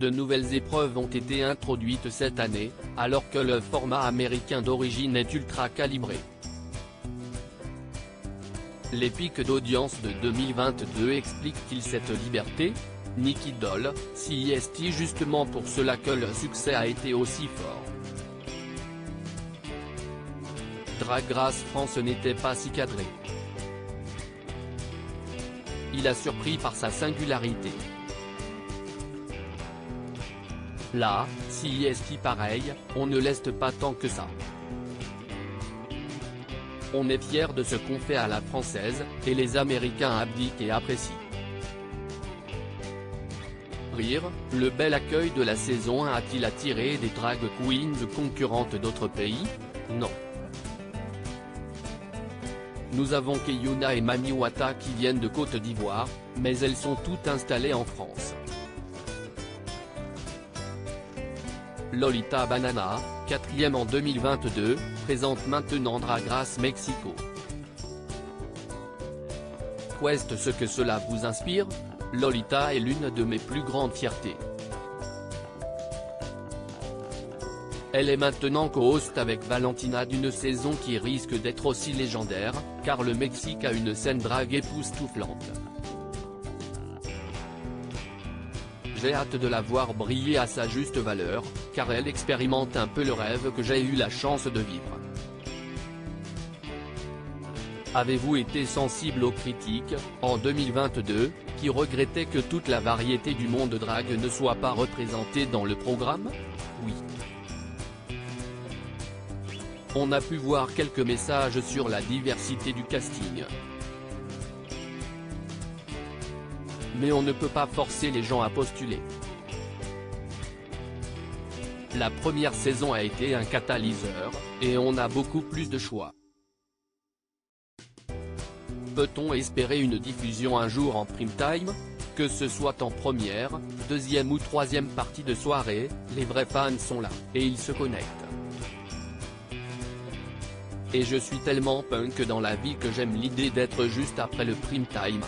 De nouvelles épreuves ont été introduites cette année, alors que le format américain d'origine est ultra calibré. Les pics d'audience de 2022 expliquent-ils cette liberté? Nicky Doll, CIST justement pour cela que le succès a été aussi fort. Drag Race France n'était pas si cadré. Il a surpris par sa singularité. Là, CIST pareil, on ne laisse pas tant que ça. On est fier de ce qu'on fait à la française, et les Américains abdiquent et apprécient. Rire, le bel accueil de la saison 1 a-t-il attiré des drag queens concurrentes d'autres pays? Non. Nous avons Keyuna et Mami Wata qui viennent de Côte d'Ivoire, mais elles sont toutes installées en France. Lolita Banana, 4e en 2022, présente maintenant Drag Race Mexico. Qu'est-ce que cela vous inspire? Lolita est l'une de mes plus grandes fiertés. Elle est maintenant co-host avec Valentina d'une saison qui risque d'être aussi légendaire, car le Mexique a une scène drag époustouflante. J'ai hâte de la voir briller à sa juste valeur, car elle expérimente un peu le rêve que j'ai eu la chance de vivre. Avez-vous été sensible aux critiques, en 2022, qui regrettaient que toute la variété du monde drag ne soit pas représentée dans le programme? Oui. On a pu voir quelques messages sur la diversité du casting. Mais on ne peut pas forcer les gens à postuler. La première saison a été un catalyseur, et on a beaucoup plus de choix. Peut-on espérer une diffusion un jour en prime time? Que ce soit en première, deuxième ou troisième partie de soirée, les vrais fans sont là, et ils se connectent. Et je suis tellement punk dans la vie que j'aime l'idée d'être juste après le prime time.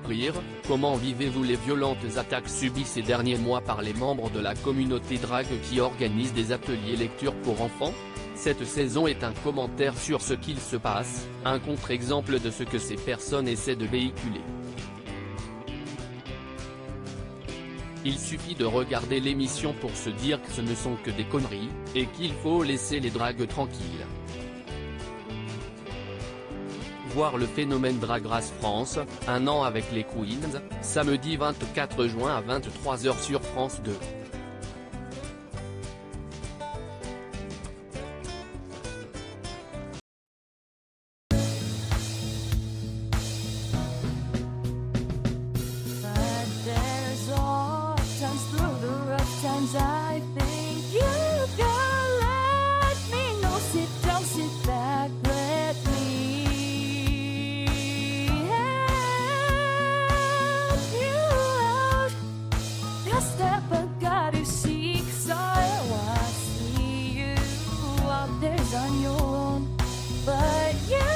Rire, comment vivez-vous les violentes attaques subies ces derniers mois par les membres de la communauté drag qui organisent des ateliers lecture pour enfants? Cette saison est un commentaire sur ce qu'il se passe, un contre-exemple de ce que ces personnes essaient de véhiculer. Il suffit de regarder l'émission pour se dire que ce ne sont que des conneries, et qu'il faut laisser les dragues tranquilles. Voir le phénomène Drag Race France, un an avec les Queens, samedi 24 juin à 23 h sur France 2. I think you can let me know. Sit down, sit back, let me help you out. The step I gotta seek, so I see you out there on your own, but you